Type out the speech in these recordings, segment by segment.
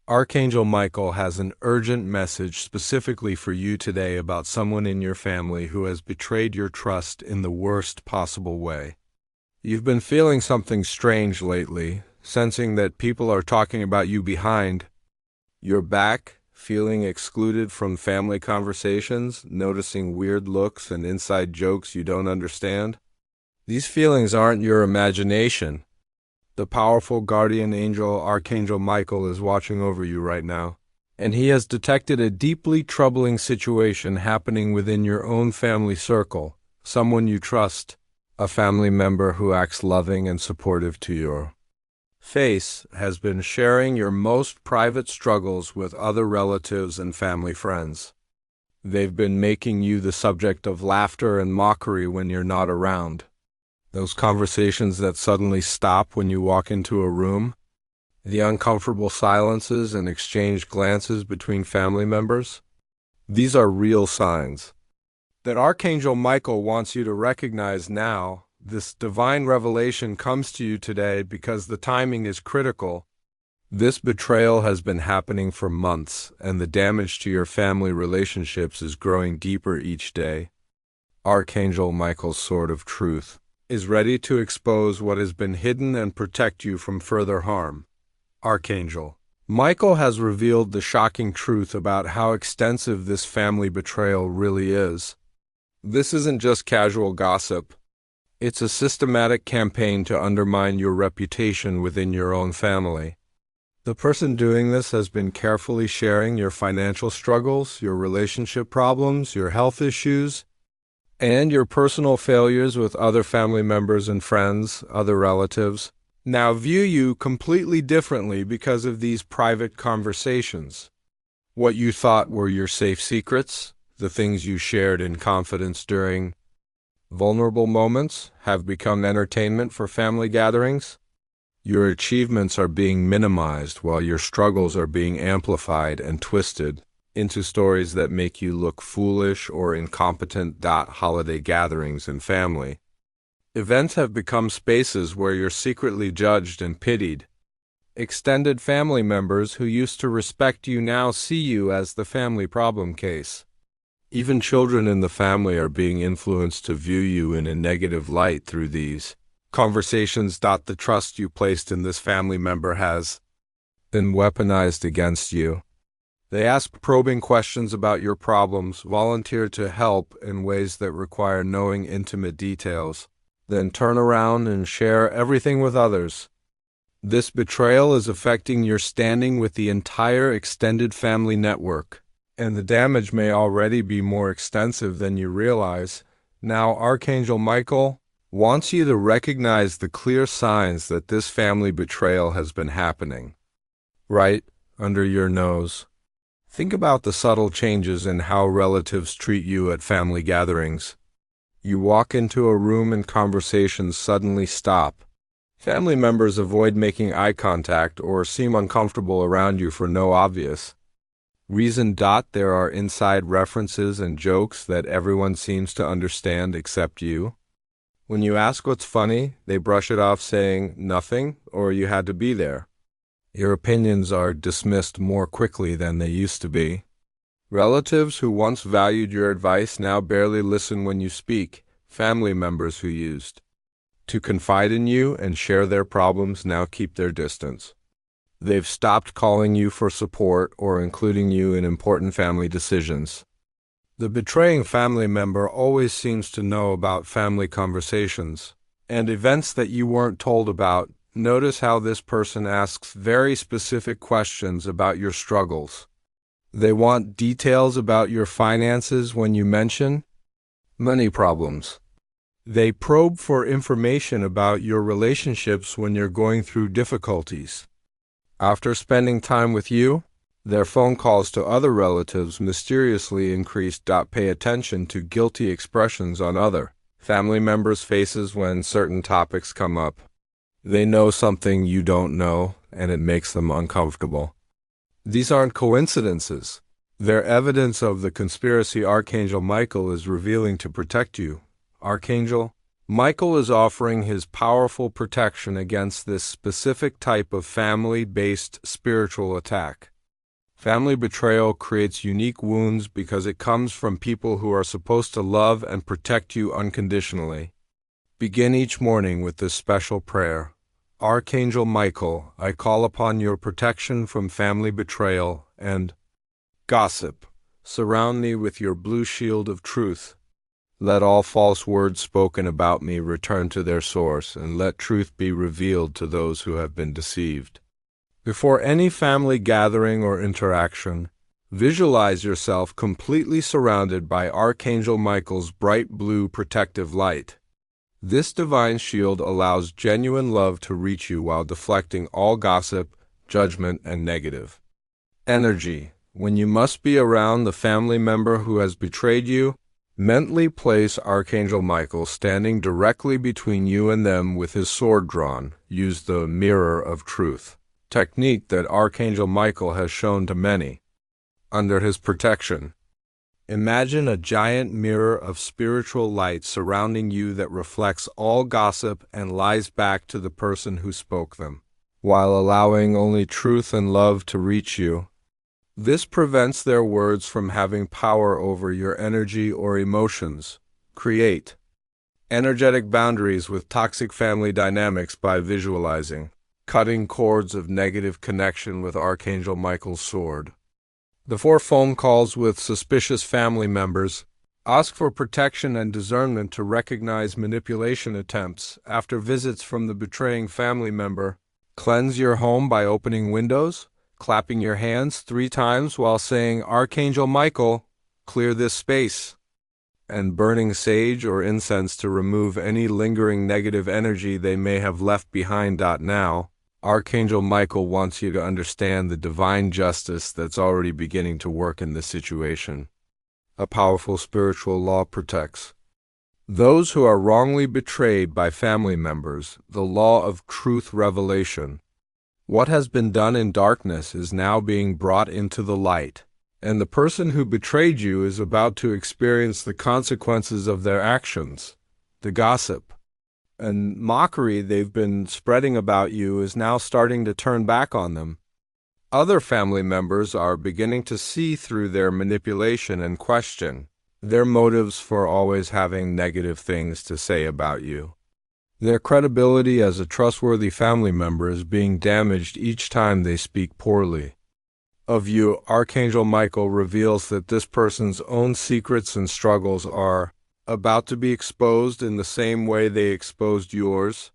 Archangel Michael has an urgent message specifically for you today about someone in your family who has betrayed your trust in the worst possible way. You've been feeling something strange lately, sensing that people are talking about you behind your back, feeling excluded from family conversations, noticing weird looks and inside jokes you don't understand. These feelings aren't your imagination. The powerful guardian angel, Archangel Michael, is watching over you right now, and he has detected a deeply troubling situation happening within your own family circle, someone you trust, a family member who acts loving and supportive to your face, has been sharing your most private struggles with other relatives and family friends. They've been making you the subject of laughter and mockery when you're not around. Those conversations that suddenly stop when you walk into a room, the uncomfortable silences and exchanged glances between family members, these are real signs that Archangel Michael wants you to recognize now. This divine revelation comes to you today because the timing is critical. This betrayal has been happening for months, and the damage to your family relationships is growing deeper each day. Archangel Michael's sword of truth is ready to expose what has been hidden and protect you from further harm. Archangel Michael has revealed the shocking truth about how extensive this family betrayal really is. This isn't just casual gossip. It's a systematic campaign to undermine your reputation within your own family. The person doing this has been carefully sharing your financial struggles, your relationship problems, your health issues, and your personal failures with other family members and friends, other relatives, now view you completely differently because of these private conversations. What you thought were your safe secrets, the things you shared in confidence during vulnerable moments, have become entertainment for family gatherings. Your achievements are being minimized while your struggles are being amplified and twisted into stories that make you look foolish or incompetent. Holiday gatherings and family events have become spaces where you're secretly judged and pitied. Extended family members who used to respect you now see you as the family problem case. Even children in the family are being influenced to view you in a negative light through these conversations. The trust you placed in this family member has been weaponized against you. They ask probing questions about your problems, volunteer to help in ways that require knowing intimate details, then turn around and share everything with others. This betrayal is affecting your standing with the entire extended family network, and the damage may already be more extensive than you realize. Now, Archangel Michael wants you to recognize the clear signs that this family betrayal has been happening right under your nose. Think about the subtle changes in how relatives treat you at family gatherings. You walk into a room and conversations suddenly stop. Family members avoid making eye contact or seem uncomfortable around you for no obvious reason. There are inside references and jokes that everyone seems to understand except you. When you ask what's funny, they brush it off saying nothing or you had to be there. Your opinions are dismissed more quickly than they used to be. Relatives who once valued your advice now barely listen when you speak. Family members who used to confide in you and share their problems now keep their distance. They've stopped calling you for support or including you in important family decisions. The betraying family member always seems to know about family conversations and events that you weren't told about. Notice how this person asks very specific questions about your struggles. They want details about your finances when you mention money problems. They probe for information about your relationships when you're going through difficulties. After spending time with you, their phone calls to other relatives mysteriously increased. Pay attention to guilty expressions on other family members' faces when certain topics come up. They know something you don't know, and it makes them uncomfortable. These aren't coincidences. They're evidence of the conspiracy Archangel Michael is revealing to protect you. Archangel Michael is offering his powerful protection against this specific type of family-based spiritual attack. Family betrayal creates unique wounds because it comes from people who are supposed to love and protect you unconditionally. Begin each morning with this special prayer. Archangel Michael, I call upon your protection from family betrayal and gossip. Surround me with your blue shield of truth. Let all false words spoken about me return to their source, and let truth be revealed to those who have been deceived. Before any family gathering or interaction, visualize yourself completely surrounded by Archangel Michael's bright blue protective light. This divine shield allows genuine love to reach you while deflecting all gossip, judgment, and negative energy. When you must be around the family member who has betrayed you, mentally place Archangel Michael standing directly between you and them with his sword drawn. Use the mirror of truth technique that Archangel Michael has shown to many. Under his protection, imagine a giant mirror of spiritual light surrounding you that reflects all gossip and lies back to the person who spoke them, while allowing only truth and love to reach you. This prevents their words from having power over your energy or emotions. Create energetic boundaries with toxic family dynamics by visualizing cutting cords of negative connection with Archangel Michael's sword. Before phone calls with suspicious family members, ask for protection and discernment to recognize manipulation attempts. After visits from the betraying family member, cleanse your home by opening windows, clapping your hands 3 times while saying, Archangel Michael, clear this space, and burning sage or incense to remove any lingering negative energy they may have left behind. Now, Archangel Michael wants you to understand the divine justice that's already beginning to work in this situation. A powerful spiritual law protects those who are wrongly betrayed by family members, the law of truth revelation. What has been done in darkness is now being brought into the light, and the person who betrayed you is about to experience the consequences of their actions. The gossip and mockery they've been spreading about you is now starting to turn back on them. Other family members are beginning to see through their manipulation and question their motives for always having negative things to say about you. Their credibility as a trustworthy family member is being damaged each time they speak poorly of you. Archangel Michael reveals that this person's own secrets and struggles are about to be exposed in the same way they exposed yours.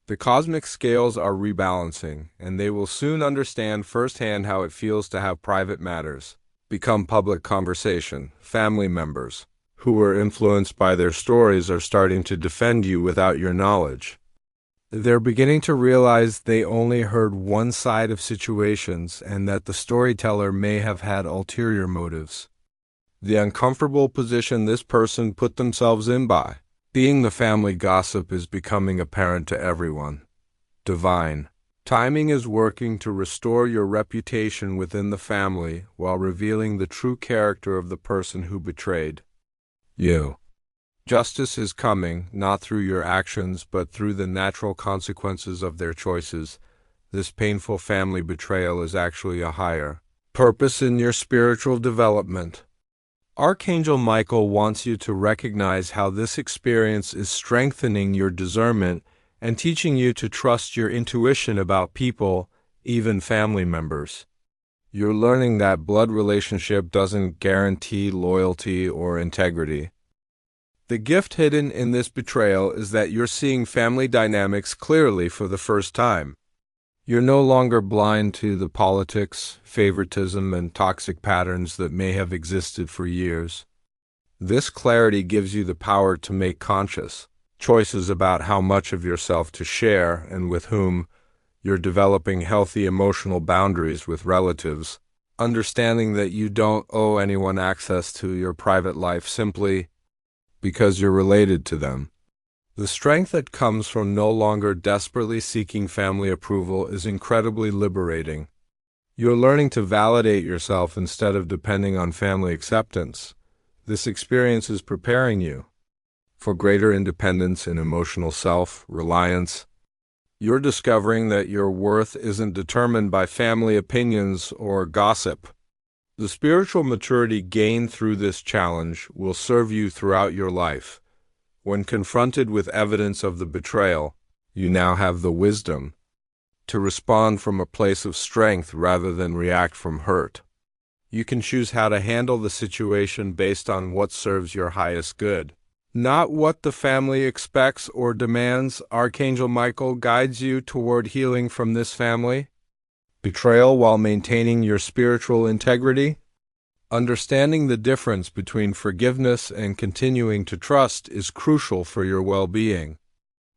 The cosmic scales are rebalancing, and they will soon understand firsthand how it feels to have private matters become public conversation. Family members who were influenced by their stories are starting to defend you without your knowledge. They're beginning to realize they only heard one side of situations and that the storyteller may have had ulterior motives. The uncomfortable position this person put themselves in by being the family gossip is becoming apparent to everyone. Divine timing is working to restore your reputation within the family while revealing the true character of the person who betrayed you. Justice is coming, not through your actions, but through the natural consequences of their choices. This painful family betrayal is actually a higher purpose in your spiritual development. Archangel Michael wants you to recognize how this experience is strengthening your discernment and teaching you to trust your intuition about people, even family members. You're learning that blood relationship doesn't guarantee loyalty or integrity. The gift hidden in this betrayal is that you're seeing family dynamics clearly for the first time. You're no longer blind to the politics, favoritism, and toxic patterns that may have existed for years. This clarity gives you the power to make conscious choices about how much of yourself to share and with whom. You're developing healthy emotional boundaries with relatives, understanding that you don't owe anyone access to your private life simply because you're related to them. The strength that comes from no longer desperately seeking family approval is incredibly liberating. You're learning to validate yourself instead of depending on family acceptance. This experience is preparing you for greater independence and emotional self-reliance. You're discovering that your worth isn't determined by family opinions or gossip. The spiritual maturity gained through this challenge will serve you throughout your life. When confronted with evidence of the betrayal, you now have the wisdom to respond from a place of strength rather than react from hurt. You can choose how to handle the situation based on what serves your highest good, not what the family expects or demands. Archangel Michael guides you toward healing from this family betrayal while maintaining your spiritual integrity. Understanding the difference between forgiveness and continuing to trust is crucial for your well-being.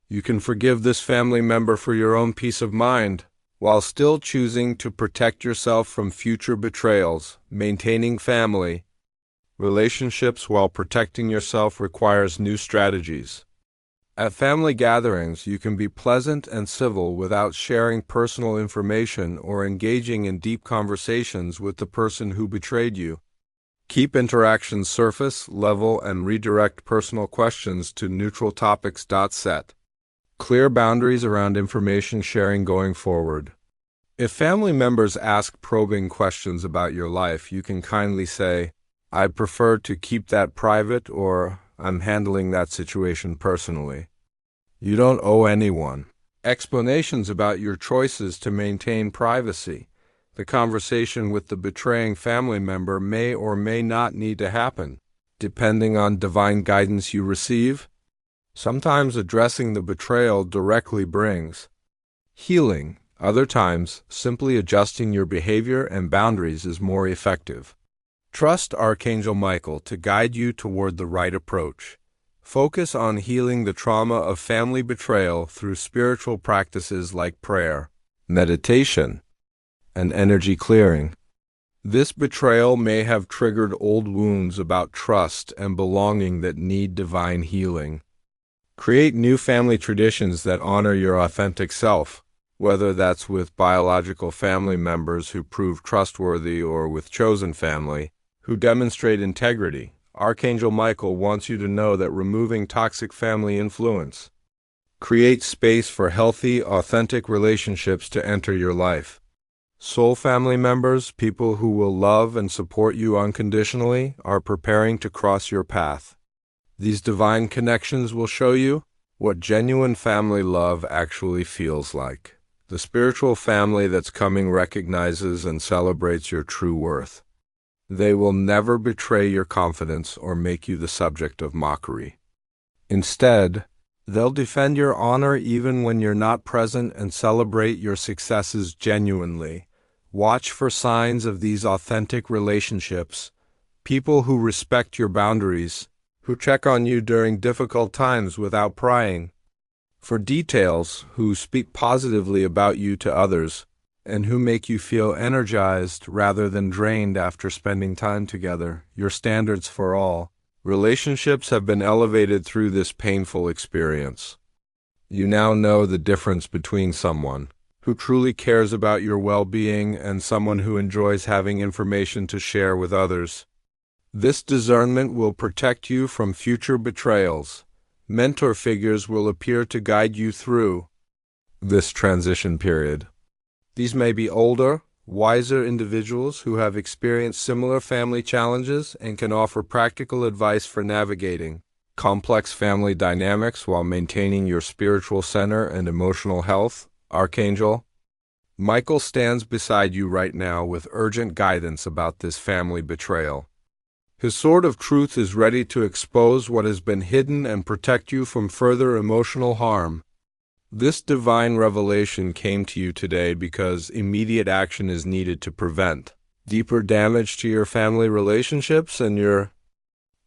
You can forgive this family member for your own peace of mind, while still choosing to protect yourself from future betrayals. Maintaining family relationships while protecting yourself requires new strategies. At family gatherings, you can be pleasant and civil without sharing personal information or engaging in deep conversations with the person who betrayed you. Keep interactions surface level and redirect personal questions to neutral topics. Set clear boundaries around information sharing going forward. If family members ask probing questions about your life, you can kindly say, "I'd prefer to keep that private," or "I'm handling that situation personally." You don't owe anyone explanations about your choices to maintain privacy. The conversation with the betraying family member may or may not need to happen, depending on divine guidance you receive. Sometimes addressing the betrayal directly brings healing. Other times, simply adjusting your behavior and boundaries is more effective. Trust Archangel Michael to guide you toward the right approach. Focus on healing the trauma of family betrayal through spiritual practices like prayer, meditation, and energy clearing. This betrayal may have triggered old wounds about trust and belonging that need divine healing. Create new family traditions that honor your authentic self, whether that's with biological family members who prove trustworthy or with chosen family who demonstrate integrity. Archangel Michael wants you to know that removing toxic family influence creates space for healthy, authentic relationships to enter your life. Soul family members, people who will love and support you unconditionally, are preparing to cross your path. These divine connections will show you what genuine family love actually feels like. The spiritual family that's coming recognizes and celebrates your true worth. They will never betray your confidence or make you the subject of mockery. Instead, they'll defend your honor even when you're not present and celebrate your successes genuinely. Watch for signs of these authentic relationships, people who respect your boundaries, who check on you during difficult times without prying. For details, who speak positively about you to others, and who make you feel energized rather than drained after spending time together. Your standards for all relationships have been elevated through this painful experience. You now know the difference between someone who truly cares about your well-being and someone who enjoys having information to share with others. This discernment will protect you from future betrayals. Mentor figures will appear to guide you through this transition period. These may be older, wiser individuals who have experienced similar family challenges and can offer practical advice for navigating complex family dynamics while maintaining your spiritual center and emotional health. Archangel Michael stands beside you right now with urgent guidance about this family betrayal. His sword of truth is ready to expose what has been hidden and protect you from further emotional harm. This divine revelation came to you today because immediate action is needed to prevent deeper damage to your family relationships and your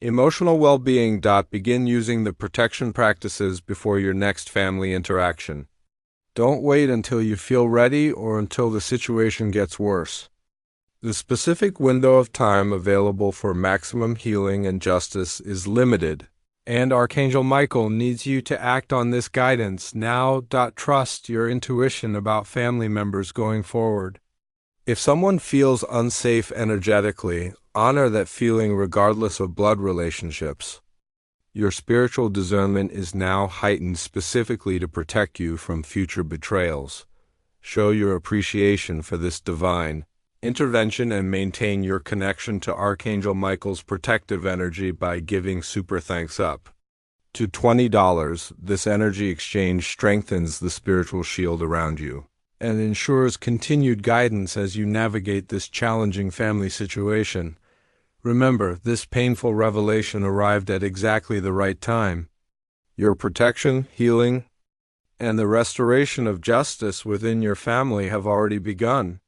emotional well-being. Begin using the protection practices before your next family interaction. Don't wait until you feel ready or until the situation gets worse. The specific window of time available for maximum healing and justice is limited, and Archangel Michael needs you to act on this guidance now. Trust your intuition about family members going forward. If someone feels unsafe energetically, honor that feeling regardless of blood relationships. Your spiritual discernment is now heightened specifically to protect you from future betrayals. Show your appreciation for this divine intervention and maintain your connection to Archangel Michael's protective energy by giving super thanks up to $20. This energy exchange strengthens the spiritual shield around you and ensures continued guidance as you navigate this challenging family situation. Remember, this painful revelation arrived at exactly the right time. Your protection, healing, and the restoration of justice within your family have already begun.